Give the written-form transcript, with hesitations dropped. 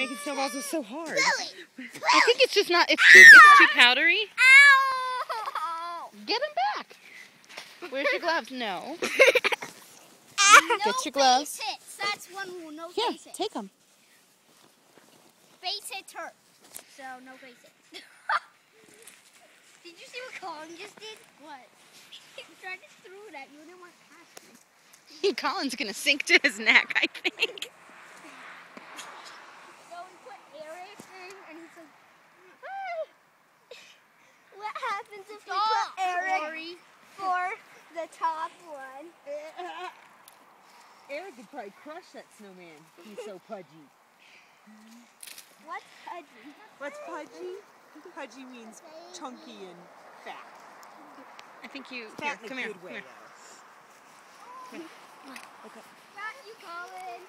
making snowballs was so hard. Billy, I think it's just not, it's too powdery. Ow! Get them back. Where's your gloves? No. No Get your gloves. face hits. That's one rule. No Here, face hits. take them. Face hits hurt. So no face hits. Did you see what Colin just did? What? He tried to throw it at you and it went past me. Colin's going to sink to his neck, I think. So we put Eric in and he's like, what happens if we put Eric for the top one? Eric could probably crush that snowman. He's so pudgy. What's pudgy? What's pudgy? Pudgy means chunky and fat. I think you, Fat here, in a come here. good way, Come here. though. Okay. Got you, Colin.